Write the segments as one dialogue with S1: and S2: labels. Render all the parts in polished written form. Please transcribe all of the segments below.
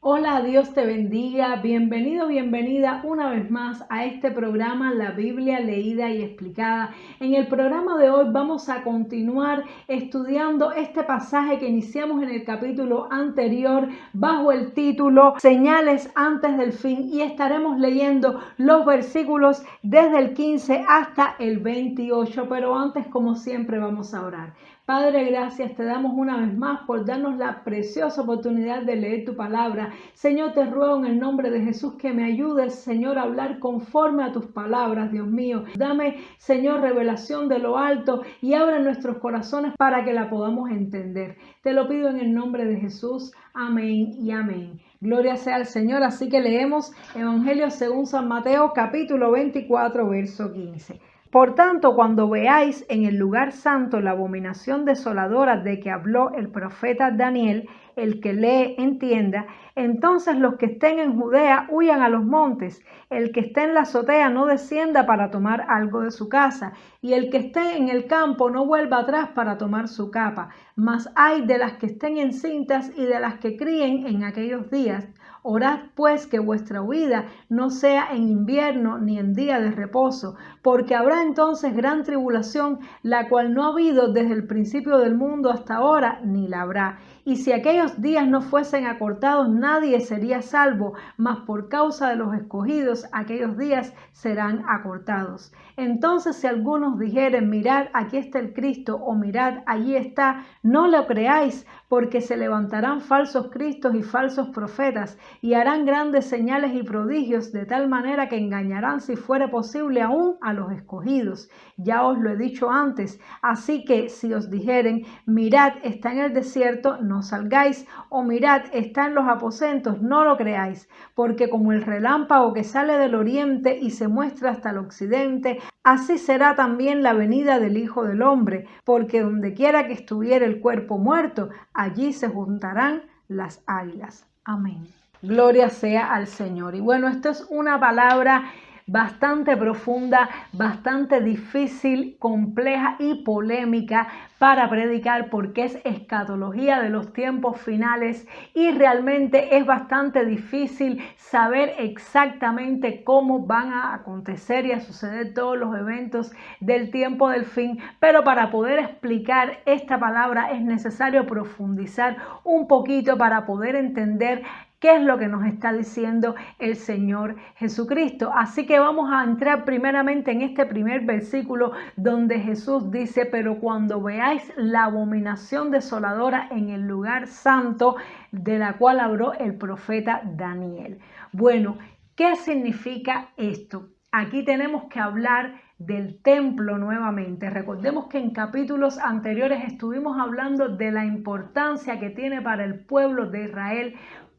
S1: Hola, Dios te bendiga. Bienvenido, bienvenida una vez más a este programa La Biblia leída y explicada. En el programa de hoy vamos a continuar estudiando este pasaje que iniciamos en el capítulo anterior bajo el título Señales antes del fin, y estaremos leyendo los versículos desde el 15 hasta el 28. Pero antes, como siempre, vamos a orar. Padre, gracias te damos una vez más por darnos la preciosa oportunidad de leer tu palabra. Señor, te ruego en el nombre de Jesús que me ayudes, Señor, a hablar conforme a tus palabras, Dios mío. Dame, Señor, revelación de lo alto y abre nuestros corazones para que la podamos entender. Te lo pido en el nombre de Jesús. Amén y amén. Gloria sea al Señor. Así que leemos Evangelio según San Mateo, capítulo 24, verso 15. Por tanto, cuando veáis en el lugar santo la abominación desoladora de que habló el profeta Daniel, el que lee entienda, entonces los que estén en Judea huyan a los montes, el que esté en la azotea no descienda para tomar algo de su casa, y el que esté en el campo no vuelva atrás para tomar su capa. Mas ay de las que estén encintas y de las que críen en aquellos días. Orad pues que vuestra huida no sea en invierno ni en día de reposo, porque habrá entonces gran tribulación, la cual no ha habido desde el principio del mundo hasta ahora, ni la habrá. Y si aquellos días no fuesen acortados, nadie sería salvo, mas por causa de los escogidos, aquellos días serán acortados. Entonces, si algunos dijeren, mirad, aquí está el Cristo, o mirad, allí está, no lo creáis, porque se levantarán falsos cristos y falsos profetas, y harán grandes señales y prodigios, de tal manera que engañarán, si fuere posible, aún a los escogidos. Ya os lo he dicho antes. Así que si os dijeren, mirad, está en el desierto, no salgáis, o mirad, está en los aposentos, no lo creáis, porque como el relámpago que sale del oriente y se muestra hasta el occidente, así será también la venida del Hijo del Hombre, porque donde quiera que estuviera el cuerpo muerto, allí se juntarán las águilas. Amén. Gloria sea al Señor. Y bueno, esto es una palabra bastante profunda, bastante difícil, compleja y polémica para predicar, porque es escatología de los tiempos finales y realmente es bastante difícil saber exactamente cómo van a acontecer y a suceder todos los eventos del tiempo del fin, pero para poder explicar esta palabra es necesario profundizar un poquito para poder entender ¿qué es lo que nos está diciendo el Señor Jesucristo? Así que vamos a entrar primeramente en este primer versículo donde Jesús dice, pero cuando veáis la abominación desoladora en el lugar santo de la cual habló el profeta Daniel. Bueno, ¿qué significa esto? Aquí tenemos que hablar del templo nuevamente. Recordemos que en capítulos anteriores estuvimos hablando de la importancia que tiene para el pueblo de Israel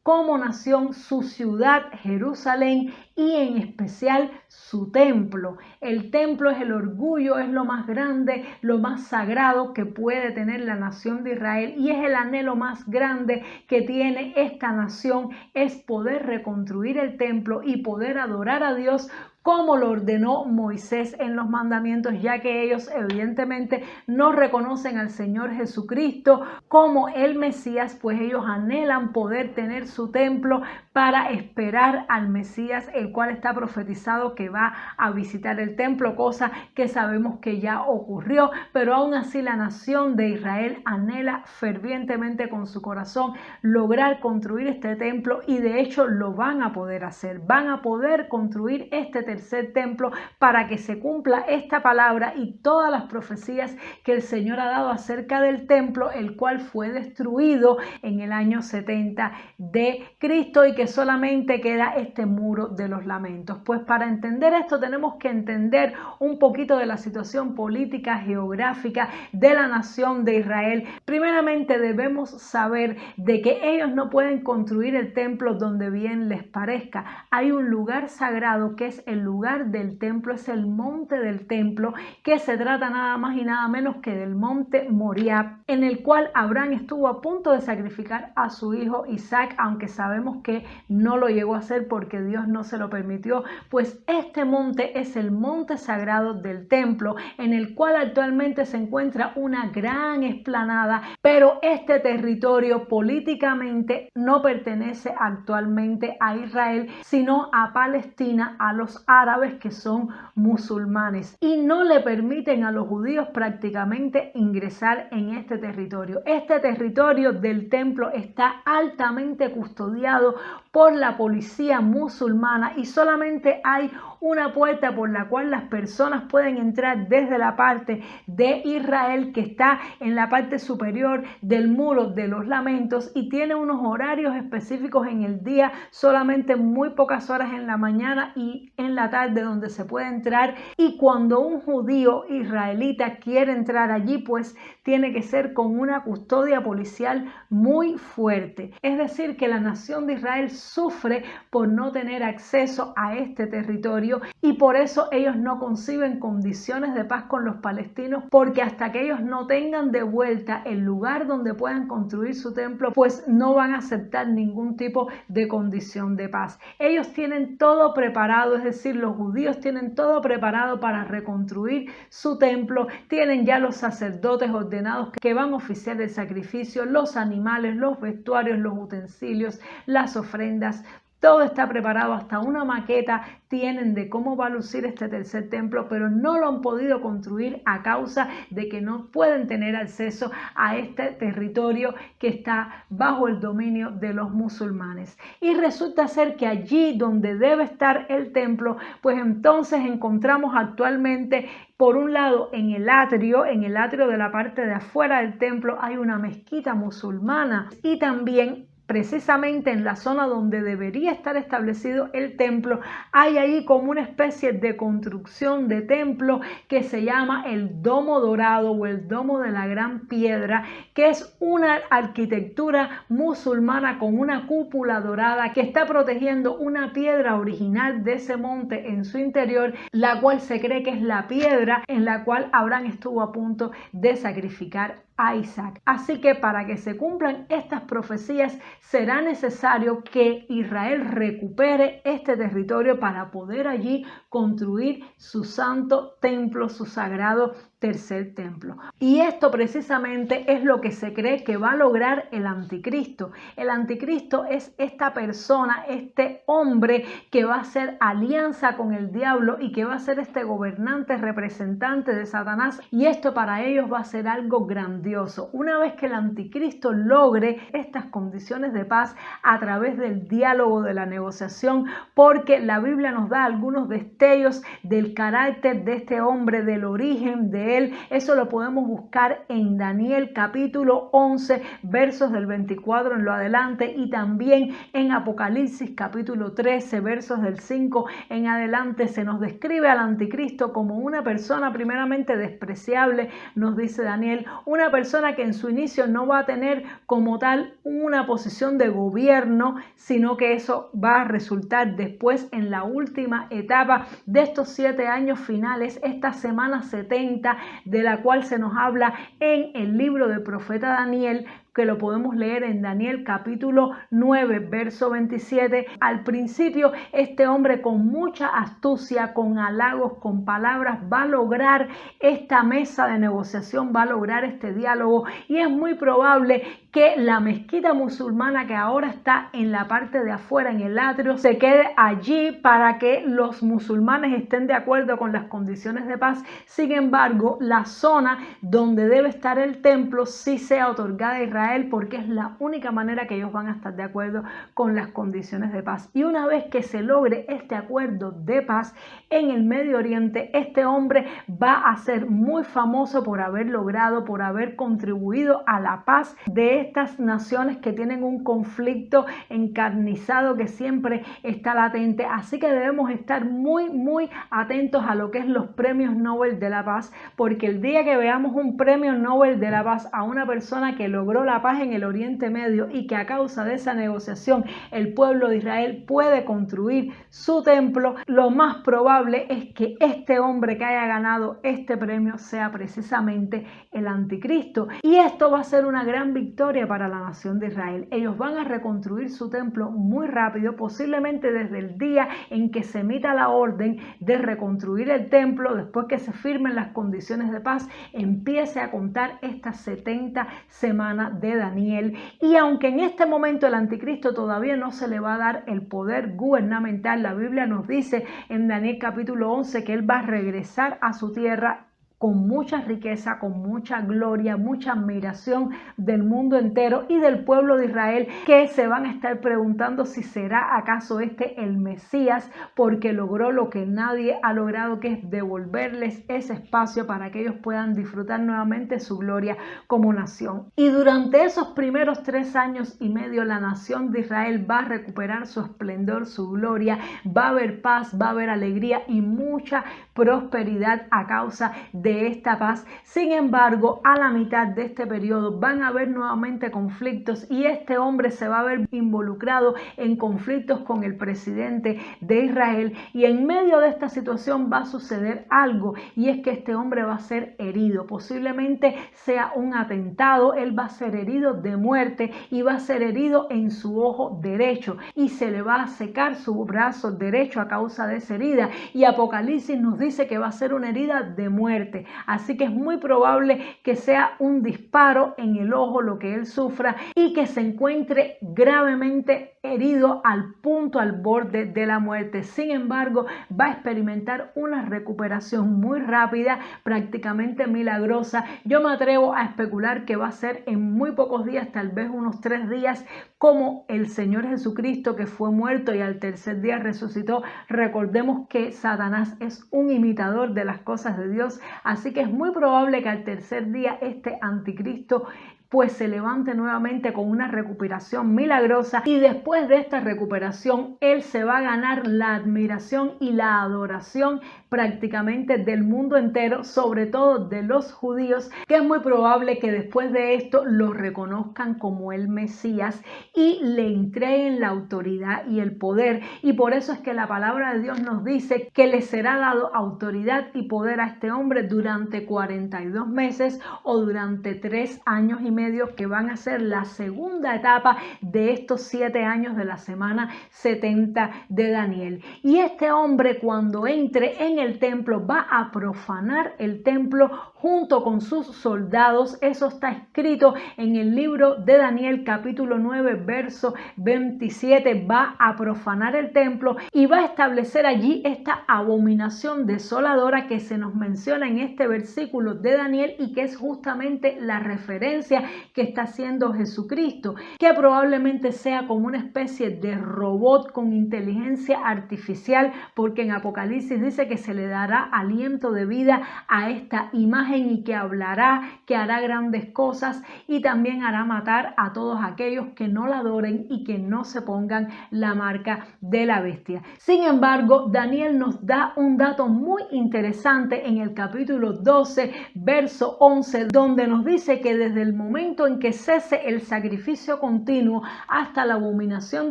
S1: como nación su ciudad Jerusalén y en especial su templo. El templo es el orgullo, es lo más grande, lo más sagrado que puede tener la nación de Israel, y es el anhelo más grande que tiene esta nación, es poder reconstruir el templo y poder adorar a Dios como lo ordenó Moisés en los mandamientos, ya que ellos evidentemente no reconocen al Señor Jesucristo como el Mesías, pues ellos anhelan poder tener su templo para esperar al Mesías, el cual está profetizado que va a visitar el templo, cosa que sabemos que ya ocurrió, pero aún así la nación de Israel anhela fervientemente con su corazón lograr construir este templo, y de hecho lo van a poder hacer, van a poder construir este tercer templo para que se cumpla esta palabra y todas las profecías que el Señor ha dado acerca del templo, el cual fue destruido en el año 70 de Cristo y que solamente queda este muro de los lamentos. Pues para entender esto tenemos que entender un poquito de la situación política, geográfica de la nación de Israel. Primeramente debemos saber de que ellos no pueden construir el templo donde bien les parezca. Hay un lugar sagrado que es el lugar del templo, es el monte del templo, que se trata nada más y nada menos que del monte Moriah, en el cual Abraham estuvo a punto de sacrificar a su hijo Isaac, aunque sabemos que no lo llegó a hacer porque Dios no se lo permitió. Pues este monte es el monte sagrado del templo, en el cual actualmente se encuentra una gran explanada, pero este territorio políticamente no pertenece actualmente a Israel, sino a Palestina, a los árabes que son musulmanes, y no le permiten a los judíos prácticamente ingresar en este territorio. Este territorio del templo está altamente custodiado por la policía musulmana y solamente hay una puerta por la cual las personas pueden entrar desde la parte de Israel, que está en la parte superior del muro de los lamentos, y tiene unos horarios específicos en el día, solamente muy pocas horas en la mañana y en la tarde donde se puede entrar. Y cuando un judío israelita quiere entrar allí, pues tiene que ser con una custodia policial muy fuerte. Es decir, que la nación de Israel sufre por no tener acceso a este territorio, y por eso ellos no conciben condiciones de paz con los palestinos, porque hasta que ellos no tengan de vuelta el lugar donde puedan construir su templo, pues no van a aceptar ningún tipo de condición de paz. Ellos tienen todo preparado, es decir, los judíos tienen todo preparado para reconstruir su templo, tienen ya los sacerdotes ordenados que van a oficiar el sacrificio, los animales, los vestuarios, los utensilios, las ofrendas. Todo está preparado, hasta una maqueta tienen de cómo va a lucir este tercer templo, pero no lo han podido construir a causa de que no pueden tener acceso a este territorio que está bajo el dominio de los musulmanes. Y resulta ser que allí donde debe estar el templo, pues entonces encontramos actualmente, por un lado, en el atrio de la parte de afuera del templo hay una mezquita musulmana, y también precisamente en la zona donde debería estar establecido el templo hay ahí como una especie de construcción de templo que se llama el Domo Dorado o el Domo de la Gran Piedra, que es una arquitectura musulmana con una cúpula dorada que está protegiendo una piedra original de ese monte en su interior, la cual se cree que es la piedra en la cual Abraham estuvo a punto de sacrificar a Isaac. Así que para que se cumplan estas profecías será necesario que Israel recupere este territorio para poder allí construir su santo templo, su sagrado tercer templo. Y esto precisamente es lo que se cree que va a lograr el anticristo. El anticristo es esta persona, este hombre que va a hacer alianza con el diablo y que va a ser este gobernante representante de Satanás, y esto para ellos va a ser algo grandioso. Una vez que el anticristo logre estas condiciones de paz a través del diálogo, de la negociación, porque la Biblia nos da algunos destellos del carácter de este hombre, del origen de él. Eso lo podemos buscar en Daniel capítulo 11 versos del 24 en lo adelante, y también en Apocalipsis capítulo 13 versos del 5 en adelante. Se nos describe al anticristo como una persona primeramente despreciable, nos dice Daniel, una persona que en su inicio no va a tener como tal una posición de gobierno, sino que eso va a resultar después en la última etapa de estos 7 años finales, esta semana 70 de la cual se nos habla en el libro del profeta Daniel, que lo podemos leer en Daniel capítulo 9 verso 27. Al principio este hombre con mucha astucia, con halagos, con palabras, va a lograr esta mesa de negociación, va a lograr este diálogo, y es muy probable que la mezquita musulmana que ahora está en la parte de afuera, en el atrio, se quede allí para que los musulmanes estén de acuerdo con las condiciones de paz. Sin embargo, la zona donde debe estar el templo sí sea otorgada a Israel, porque es la única manera que ellos van a estar de acuerdo con las condiciones de paz. Y una vez que se logre este acuerdo de paz en el Medio Oriente, este hombre va a ser muy famoso por haber logrado, por haber contribuido a la paz de estas naciones que tienen un conflicto encarnizado que siempre está latente. Así que debemos estar muy atentos a lo que es los premios Nobel de la paz, porque el día que veamos un premio Nobel de la paz a una persona que logró la la paz en el Oriente Medio y que a causa de esa negociación el pueblo de Israel puede construir su templo, lo más probable es que este hombre que haya ganado este premio sea precisamente el anticristo. Y esto va a ser una gran victoria para la nación de Israel. Ellos van a reconstruir su templo muy rápido, posiblemente desde el día en que se emita la orden de reconstruir el templo, después que se firmen las condiciones de paz, empiece a contar estas 70 semanas de Daniel. Y aunque en este momento el anticristo todavía no se le va a dar el poder gubernamental, la Biblia nos dice en Daniel capítulo 11 que él va a regresar a su tierra con mucha riqueza, con mucha gloria, mucha admiración del mundo entero y del pueblo de Israel, que se van a estar preguntando si será acaso este el Mesías, porque logró lo que nadie ha logrado, que es devolverles ese espacio para que ellos puedan disfrutar nuevamente su gloria como nación. Y durante esos primeros 3 años y medio la nación de Israel va a recuperar su esplendor, su gloria, va a haber paz, va a haber alegría y mucha prosperidad a causa de esta paz. Sin embargo, a la mitad de este periodo van a haber nuevamente conflictos y este hombre se va a ver involucrado en conflictos con el presidente de Israel, y en medio de esta situación va a suceder algo, y es que este hombre va a ser herido, posiblemente sea un atentado. Él va a ser herido de muerte y va a ser herido en su ojo derecho y se le va a secar su brazo derecho a causa de esa herida, y Apocalipsis nos dice que va a ser una herida de muerte. Así que es muy probable que sea un disparo en el ojo lo que él sufra y que se encuentre gravemente herido al punto, al borde de la muerte. Sin embargo, va a experimentar una recuperación muy rápida, prácticamente milagrosa. Yo me atrevo a especular que va a ser en muy pocos días, tal vez unos 3 días, como el Señor Jesucristo, que fue muerto y al tercer día resucitó. Recordemos que Satanás es un imitador de las cosas de Dios, así que es muy probable que al tercer día este anticristo pues se levante nuevamente con una recuperación milagrosa, y después de esta recuperación él se va a ganar la admiración y la adoración prácticamente del mundo entero, sobre todo de los judíos, que es muy probable que después de esto lo reconozcan como el Mesías y le entreguen la autoridad y el poder. Y por eso es que la palabra de Dios nos dice que le será dado autoridad y poder a este hombre durante 42 meses o durante 3 años y medio, que van a ser la segunda etapa de estos 7 años de la semana 70 de Daniel. Y este hombre, cuando entre en el templo, va a profanar el templo junto con sus soldados. Eso está escrito en el libro de Daniel capítulo 9 verso 27. Va a profanar el templo y va a establecer allí esta abominación desoladora que se nos menciona en este versículo de Daniel, y que es justamente la referencia que está haciendo Jesucristo, que probablemente sea como una especie de robot con inteligencia artificial, porque en Apocalipsis dice que se le dará aliento de vida a esta imagen y que hablará, que hará grandes cosas y también hará matar a todos aquellos que no la adoren y que no se pongan la marca de la bestia. Sin embargo, Daniel nos da un dato muy interesante en el capítulo 12, verso 11, donde nos dice que desde el momento en que cese el sacrificio continuo hasta la abominación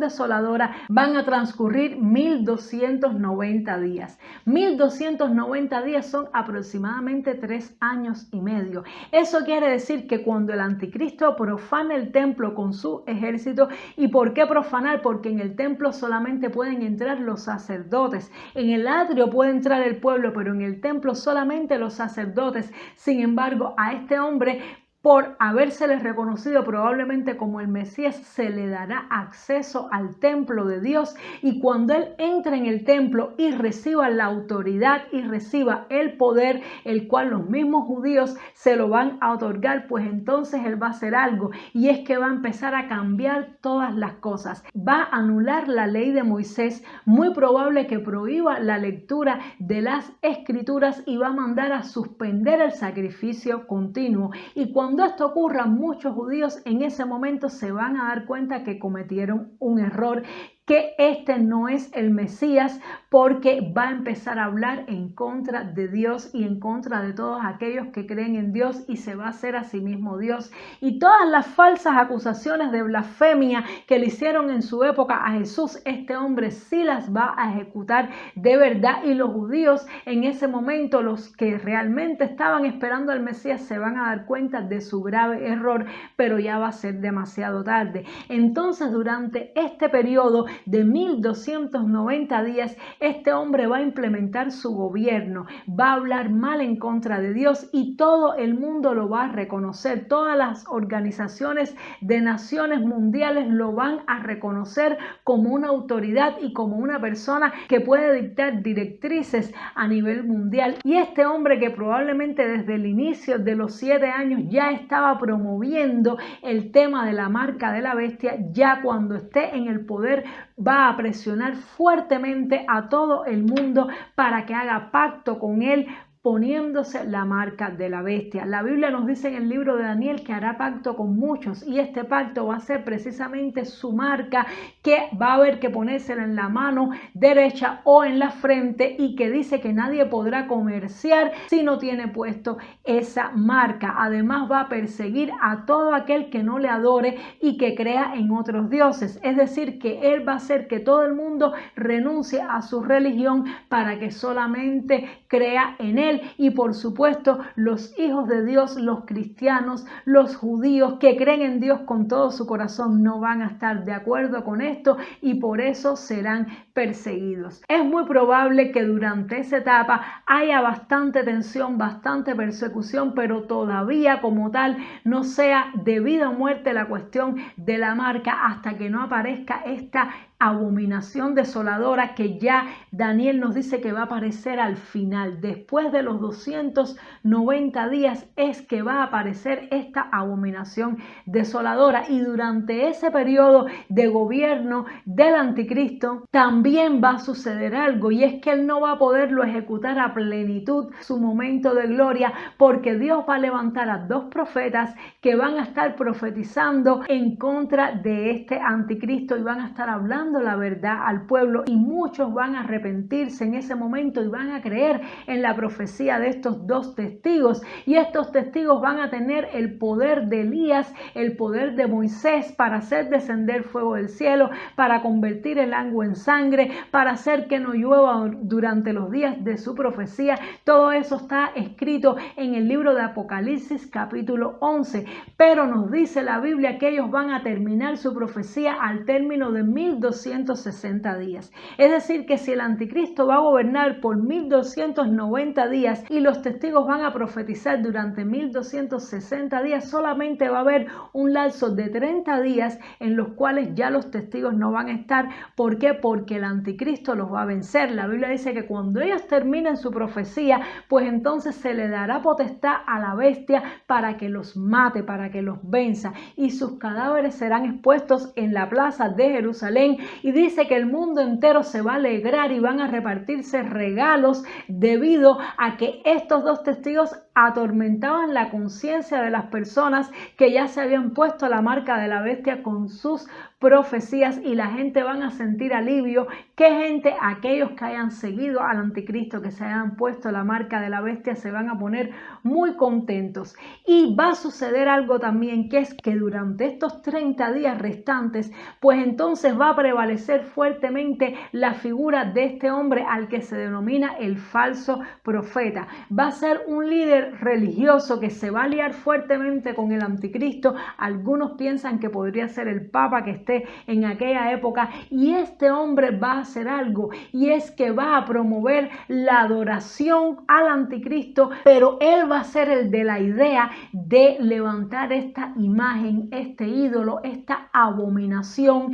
S1: desoladora van a transcurrir 1290 días. 1290 días son aproximadamente 3 años y medio. Eso quiere decir que cuando el anticristo profana el templo con su ejército, ¿y por qué profanar? Porque en el templo solamente pueden entrar los sacerdotes. En el atrio puede entrar el pueblo, pero en el templo solamente los sacerdotes. Sin embargo, a este hombre, por habérsele reconocido probablemente como el Mesías, se le dará acceso al templo de Dios, y cuando él entre en el templo y reciba la autoridad y reciba el poder, el cual los mismos judíos se lo van a otorgar, pues entonces él va a hacer algo, y es que va a empezar a cambiar todas las cosas. Va a anular la ley de Moisés, muy probable que prohíba la lectura de las escrituras, y va a mandar a suspender el sacrificio continuo. Y cuando esto ocurra, muchos judíos en ese momento se van a dar cuenta que cometieron un error, que este no es el Mesías, porque va a empezar a hablar en contra de Dios y en contra de todos aquellos que creen en Dios y se va a hacer a sí mismo Dios. Y todas las falsas acusaciones de blasfemia que le hicieron en su época a Jesús, este hombre sí las va a ejecutar de verdad. Y los judíos en ese momento, los que realmente estaban esperando al Mesías, se van a dar cuenta de su grave error, pero ya va a ser demasiado tarde. Entonces, durante este periodo de 1290 días, este hombre va a implementar su gobierno, va a hablar mal en contra de Dios y todo el mundo lo va a reconocer. Todas las organizaciones de naciones mundiales lo van a reconocer como una autoridad y como una persona que puede dictar directrices a nivel mundial. Y este hombre, que probablemente desde el inicio de los 7 años ya estaba promoviendo el tema de la marca de la bestia, ya cuando esté en el poder va a presionar fuertemente a todo el mundo para que haga pacto con él, poniéndose la marca de la bestia. La Biblia nos dice en el libro de Daniel que hará pacto con muchos, y este pacto va a ser precisamente su marca, que va a haber que ponérsela en la mano derecha o en la frente, y que dice que nadie podrá comerciar si no tiene puesto esa marca. Además, va a perseguir a todo aquel que no le adore y que crea en otros dioses. Es decir, que él va a hacer que todo el mundo renuncie a su religión para que solamente crea en él. Y por supuesto, los hijos de Dios, los cristianos, los judíos que creen en Dios con todo su corazón, no van a estar de acuerdo con esto y por eso serán perseguidos. Es muy probable que durante esa etapa haya bastante tensión, bastante persecución, pero todavía como tal no sea de vida o muerte la cuestión de la marca, hasta que no aparezca esta abominación desoladora que ya Daniel nos dice que va a aparecer al final. Después de los 290 días es que va a aparecer esta abominación desoladora, y durante ese periodo de gobierno del anticristo también va a suceder algo, y es que él no va a poderlo ejecutar a plenitud su momento de gloria, porque Dios va a levantar a 2 profetas que van a estar profetizando en contra de este anticristo y van a estar hablando la verdad al pueblo, y muchos van a arrepentirse en ese momento y van a creer en la profecía de estos 2 testigos, y estos testigos van a tener el poder de Elías, el poder de Moisés, para hacer descender fuego del cielo, para convertir el agua en sangre, para hacer que no llueva durante los días de su profecía. Todo eso está escrito en el libro de Apocalipsis capítulo 11, pero nos dice la Biblia que ellos van a terminar su profecía al término de 1260 días. Es decir, que si el anticristo va a gobernar por 1290 días y los testigos van a profetizar durante 1260 días, solamente va a haber un lapso de 30 días en los cuales ya los testigos no van a estar. ¿Por qué? Porque el anticristo los va a vencer. La Biblia dice que cuando ellos terminen su profecía, pues entonces se le dará potestad a la bestia para que los mate, para que los venza, y sus cadáveres serán expuestos en la plaza de Jerusalén. Y dice que el mundo entero se va a alegrar y van a repartirse regalos, debido a que estos 2 testigos atormentaban la conciencia de las personas que ya se habían puesto la marca de la bestia con sus profecías, y la gente van a sentir alivio. ¿Qué gente? Aquellos que hayan seguido al anticristo, que se hayan puesto la marca de la bestia, se van a poner muy contentos. Y va a suceder algo también, que es que durante estos 30 días restantes, pues entonces va a prevalecer fuertemente la figura de este hombre al que se denomina el falso profeta. Va a ser un líder religioso que se va a aliar fuertemente con el anticristo. Algunos piensan que podría ser el papa que esté en aquella época, y este hombre va a hacer algo, y es que va a promover la adoración al anticristo, pero él va a ser el de la idea de levantar esta imagen, este ídolo, esta abominación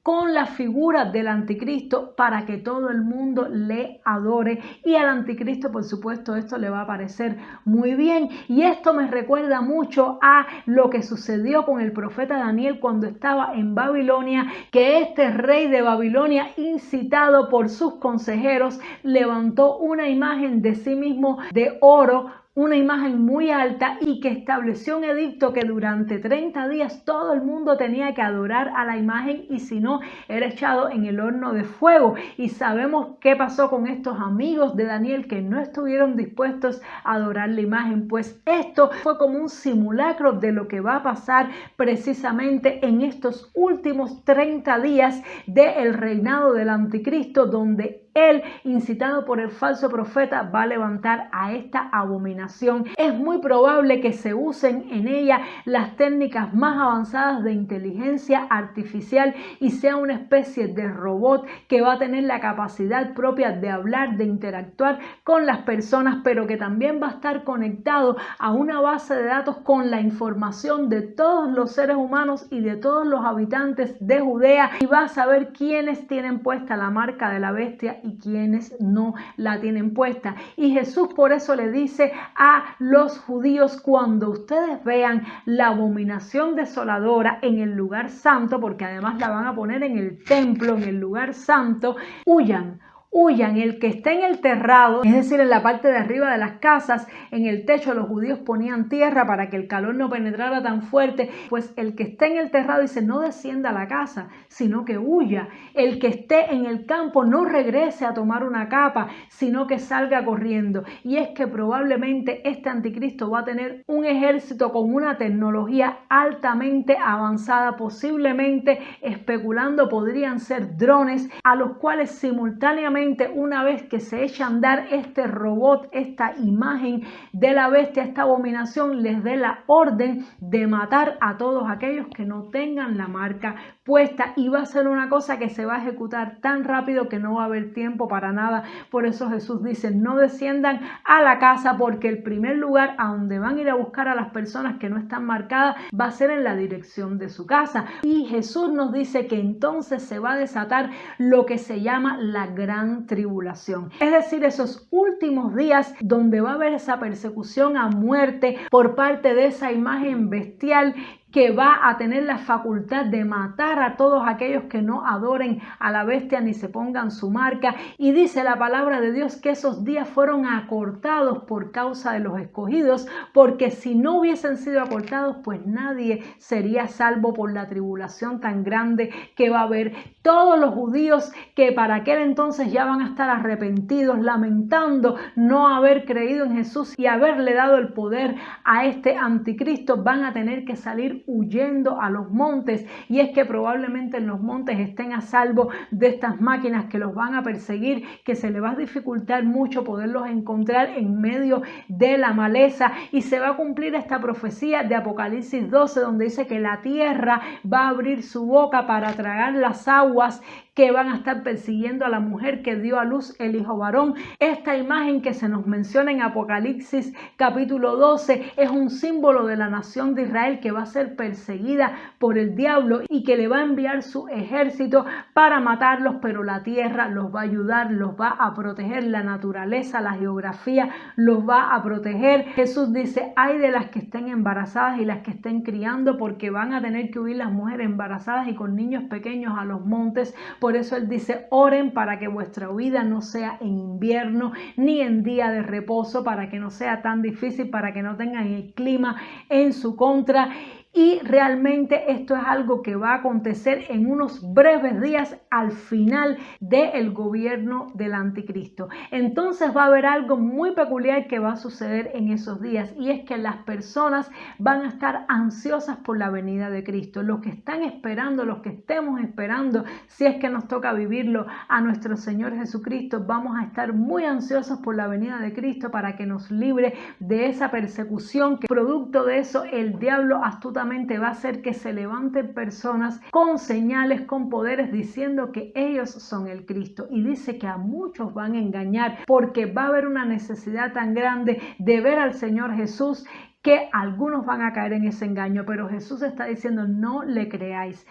S1: con la figura del anticristo, para que todo el mundo le adore. Y al anticristo, por supuesto, esto le va a parecer muy bien. Y esto me recuerda mucho a lo que sucedió con el profeta Daniel cuando estaba en Babilonia, que este rey de Babilonia, incitado por sus consejeros, levantó una imagen de sí mismo de oro una imagen muy alta y que estableció un edicto que durante 30 días todo el mundo tenía que adorar a la imagen y si no era echado en el horno de fuego. Y sabemos qué pasó con estos amigos de Daniel que no estuvieron dispuestos a adorar la imagen. Pues esto fue como un simulacro de lo que va a pasar precisamente en estos últimos 30 días del reinado del anticristo, donde él, incitado por el falso profeta, va a levantar a esta abominación. Es muy probable que se usen en ella las técnicas más avanzadas de inteligencia artificial y sea una especie de robot que va a tener la capacidad propia de hablar, de interactuar con las personas, pero que también va a estar conectado a una base de datos con la información de todos los seres humanos y de todos los habitantes de Judea y va a saber quiénes tienen puesta la marca de la bestia y quienes no la tienen puesta. Y Jesús por eso le dice a los judíos: cuando ustedes vean la abominación desoladora en el lugar santo, porque además la van a poner en el templo, en el lugar santo, huyan. Huyan, el que esté en el terrado, es decir, en la parte de arriba de las casas, en el techo los judíos ponían tierra para que el calor no penetrara tan fuerte, pues el que esté en el terrado dice no descienda a la casa, sino que huya. El que esté en el campo no regrese a tomar una capa, sino que salga corriendo. Y es que probablemente este anticristo va a tener un ejército con una tecnología altamente avanzada, posiblemente especulando podrían ser drones a los cuales simultáneamente una vez que se echa a andar este robot, esta imagen de la bestia, esta abominación, les dé la orden de matar a todos aquellos que no tengan la marca puesta y va a ser una cosa que se va a ejecutar tan rápido que no va a haber tiempo para nada. Por eso Jesús dice: no desciendan a la casa, porque el primer lugar a donde van a ir a buscar a las personas que no están marcadas va a ser en la dirección de su casa. Y Jesús nos dice que entonces se va a desatar lo que se llama la gran tribulación, es decir, esos últimos días donde va a haber esa persecución a muerte por parte de esa imagen bestial que va a tener la facultad de matar a todos aquellos que no adoren a la bestia ni se pongan su marca. Y dice la palabra de Dios que esos días fueron acortados por causa de los escogidos, porque si no hubiesen sido acortados, pues nadie sería salvo por la tribulación tan grande que va a haber. Todos los judíos que para aquel entonces ya van a estar arrepentidos, lamentando no haber creído en Jesús y haberle dado el poder a este anticristo, van a tener que salir huyendo a los montes. Y es que probablemente en los montes estén a salvo de estas máquinas que los van a perseguir, que se les va a dificultar mucho poderlos encontrar en medio de la maleza. Y se va a cumplir esta profecía de Apocalipsis 12, donde dice que la tierra va a abrir su boca para tragar las aguas que van a estar persiguiendo a la mujer que dio a luz el hijo varón. Esta imagen que se nos menciona en Apocalipsis capítulo 12 es un símbolo de la nación de Israel que va a ser perseguida por el diablo y que le va a enviar su ejército para matarlos, pero la tierra los va a ayudar, los va a proteger, la naturaleza, la geografía los va a proteger. Jesús dice: ay de las que estén embarazadas y las que estén criando, porque van a tener que huir las mujeres embarazadas y con niños pequeños a los montes. Por eso él dice: oren para que vuestra huida no sea en invierno ni en día de reposo, para que no sea tan difícil, para que no tengan el clima en su contra. Y realmente esto es algo que va a acontecer en unos breves días al final del gobierno del anticristo. Entonces va a haber algo muy peculiar que va a suceder en esos días, y es que las personas van a estar ansiosas por la venida de Cristo. Los que están esperando, los que estemos esperando, si es que nos toca vivirlo, a nuestro Señor Jesucristo, vamos a estar muy ansiosos por la venida de Cristo para que nos libre de esa persecución, que producto de eso el diablo astutamente va a hacer que se levanten personas con señales, con poderes, diciendo que ellos son el Cristo. Y dice que a muchos van a engañar, porque va a haber una necesidad tan grande de ver al Señor Jesús que algunos van a caer en ese engaño, pero Jesús está diciendo no le creáis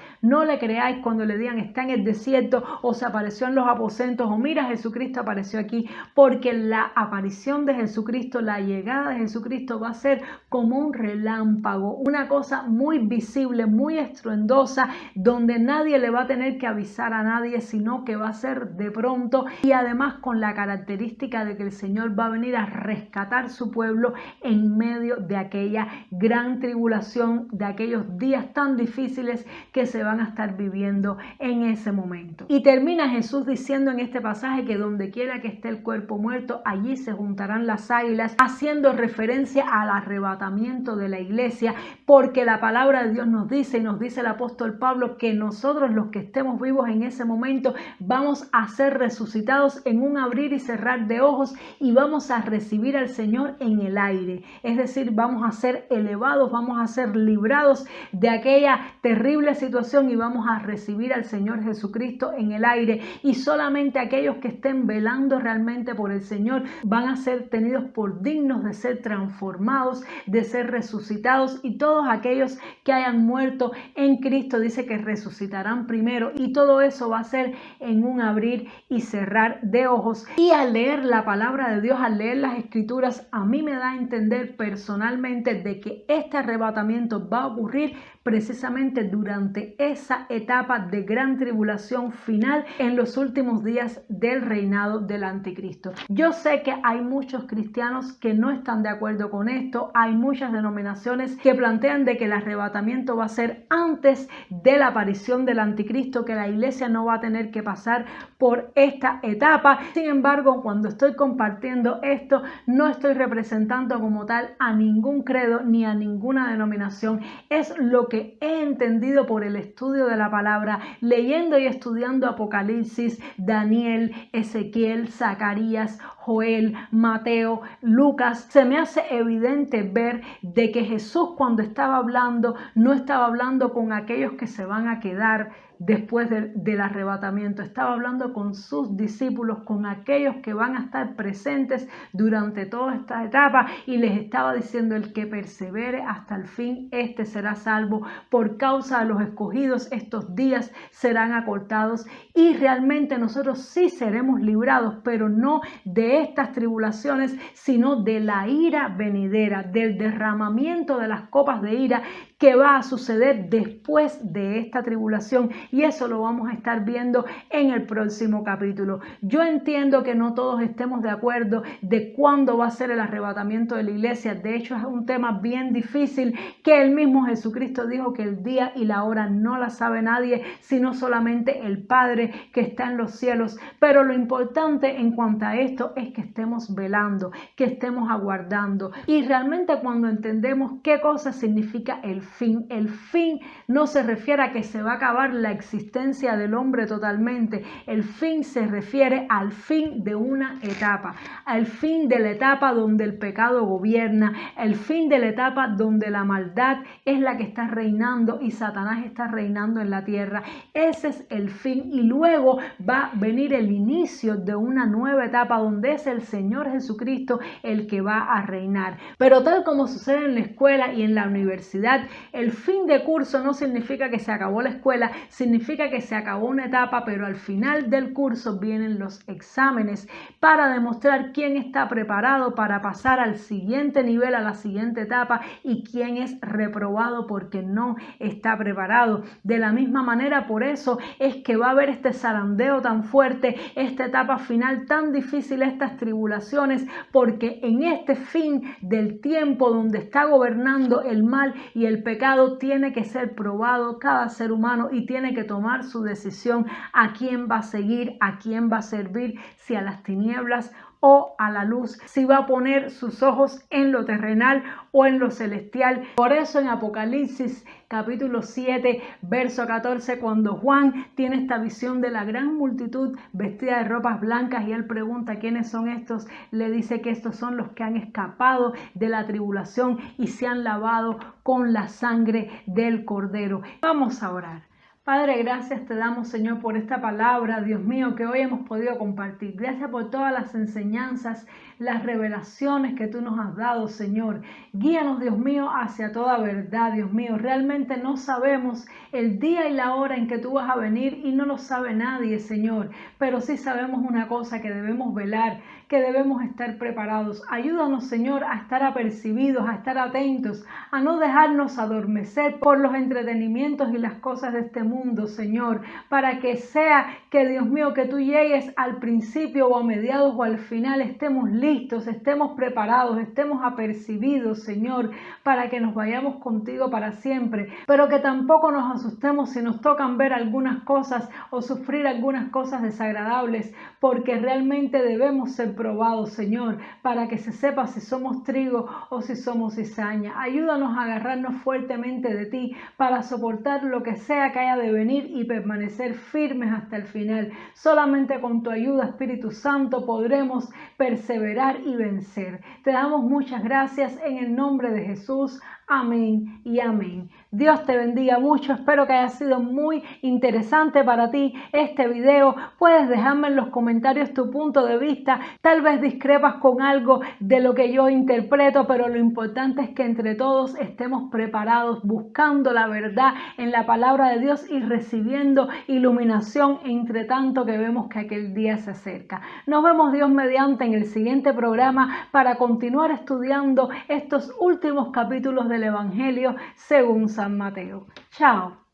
S1: cuando le digan está en el desierto o se apareció en los aposentos o mira Jesucristo apareció aquí, porque la aparición de Jesucristo, la llegada de Jesucristo va a ser como un relámpago, una cosa muy visible, muy estruendosa, donde nadie le va a tener que avisar a nadie, sino que va a ser de pronto y además con la característica de que el Señor va a venir a rescatar su pueblo en medio de aquella gran tribulación, de aquellos días tan difíciles que se van a estar viviendo en ese momento. Y termina Jesús diciendo en este pasaje que donde quiera que esté el cuerpo muerto, allí se juntarán las águilas, haciendo referencia al arrebatamiento de la iglesia, porque la palabra de Dios nos dice, y nos dice el apóstol Pablo, que nosotros los que estemos vivos en ese momento vamos a ser resucitados en un abrir y cerrar de ojos y vamos a recibir al Señor en el aire. Es decir, vamos a ser elevados, vamos a ser librados de aquella terrible situación y vamos a recibir al Señor Jesucristo en el aire, y solamente aquellos que estén velando realmente por el Señor van a ser tenidos por dignos de ser transformados, de ser resucitados, y todos aquellos que hayan muerto en Cristo dice que resucitarán primero, y todo eso va a ser en un abrir y cerrar de ojos. Y al leer la palabra de Dios, al leer las escrituras, a mí me da a entender personalmente de que este arrebatamiento va a ocurrir precisamente durante esa etapa de gran tribulación final en los últimos días del reinado del anticristo. Yo sé que hay muchos cristianos que no están de acuerdo con esto, hay muchas denominaciones que plantean de que el arrebatamiento va a ser antes de la aparición del anticristo, que la iglesia no va a tener que pasar por esta etapa. Sin embargo, cuando estoy compartiendo esto, no estoy representando como tal a ningún credo ni a ninguna denominación. Es lo que he entendido por el estudio de la palabra, leyendo y estudiando Apocalipsis, Daniel, Ezequiel, Zacarías, Joel, Mateo, Lucas. Se me hace evidente ver de que Jesús, cuando estaba hablando, no estaba hablando con aquellos que se van a quedar después del arrebatamiento. Estaba hablando con sus discípulos, con aquellos que van a estar presentes durante toda esta etapa, y les estaba diciendo: el que persevere hasta el fin, este será salvo. Por causa de los escogidos, estos días serán acortados, y realmente nosotros sí seremos librados, pero no de estas tribulaciones, sino de la ira venidera, del derramamiento de las copas de ira que va a suceder después de esta tribulación, y eso lo vamos a estar viendo en el próximo capítulo. Yo entiendo que no todos estemos de acuerdo de cuándo va a ser el arrebatamiento de la iglesia. De hecho, es un tema bien difícil, que el mismo Jesucristo dijo que el día y la hora no la sabe nadie, sino solamente el Padre que está en los cielos. Pero lo importante en cuanto a esto es que estemos velando, que estemos aguardando, y realmente cuando entendemos qué cosa significa el fin no se refiere a que se va a acabar la existencia del hombre totalmente. El fin se refiere al fin de una etapa, al fin de la etapa donde el pecado gobierna, el fin de la etapa donde la maldad es la que está reinando y Satanás está reinando en la tierra. Ese es el fin, y luego va a venir el inicio de una nueva etapa donde es el Señor Jesucristo el que va a reinar. Pero tal como sucede en la escuela y en la universidad, el fin de curso no significa que se acabó la escuela, significa que se acabó una etapa, pero al final del curso vienen los exámenes para demostrar quién está preparado para pasar al siguiente nivel, a la siguiente etapa, y quién es reprobado porque no está preparado. De la misma manera, por eso es que va a haber este zarandeo tan fuerte, esta etapa final tan difícil, estas tribulaciones, porque en este fin del tiempo donde está gobernando el mal y el pecado, tiene que ser probado cada ser humano y tiene que tomar su decisión a quién va a seguir, a quién va a servir, si a las tinieblas o a la luz, si va a poner sus ojos en lo terrenal o en lo celestial. Por eso en Apocalipsis capítulo 7 verso 14, cuando Juan tiene esta visión de la gran multitud vestida de ropas blancas y él pregunta quiénes son estos, le dice que estos son los que han escapado de la tribulación y se han lavado con la sangre del Cordero. Vamos a orar. Padre, gracias te damos, Señor, por esta palabra, Dios mío, que hoy hemos podido compartir. Gracias por todas las enseñanzas, las revelaciones que tú nos has dado, Señor. Guíanos, Dios mío, hacia toda verdad, Dios mío. Realmente no sabemos el día y la hora en que tú vas a venir y no lo sabe nadie, Señor. Pero sí sabemos una cosa, que debemos velar, que debemos estar preparados. Ayúdanos, Señor, a estar apercibidos, a estar atentos, a no dejarnos adormecer por los entretenimientos y las cosas de este mundo, Señor, para que sea que, Dios mío, que tú llegues al principio o a mediados o al final, estemos listos, estemos preparados, estemos apercibidos, Señor, para que nos vayamos contigo para siempre, pero que tampoco nos asustemos si nos tocan ver algunas cosas o sufrir algunas cosas desagradables, porque realmente debemos ser probados, Señor, para que se sepa si somos trigo o si somos cizaña. Ayúdanos a agarrarnos fuertemente de ti para soportar lo que sea que haya de venir y permanecer firmes hasta el final. Solamente con tu ayuda, Espíritu Santo, podremos perseverar y vencer. Te damos muchas gracias en el nombre de Jesús. Amén y amén. Dios te bendiga mucho. Espero que haya sido muy interesante para ti este video. Puedes dejarme en los comentarios tu punto de vista. Tal vez discrepas con algo de lo que yo interpreto, pero lo importante es que entre todos estemos preparados, buscando la verdad en la palabra de Dios y recibiendo iluminación entre tanto que vemos que aquel día se acerca. Nos vemos, Dios mediante, en el siguiente programa para continuar estudiando estos últimos capítulos del Evangelio según San Mateo. Chao.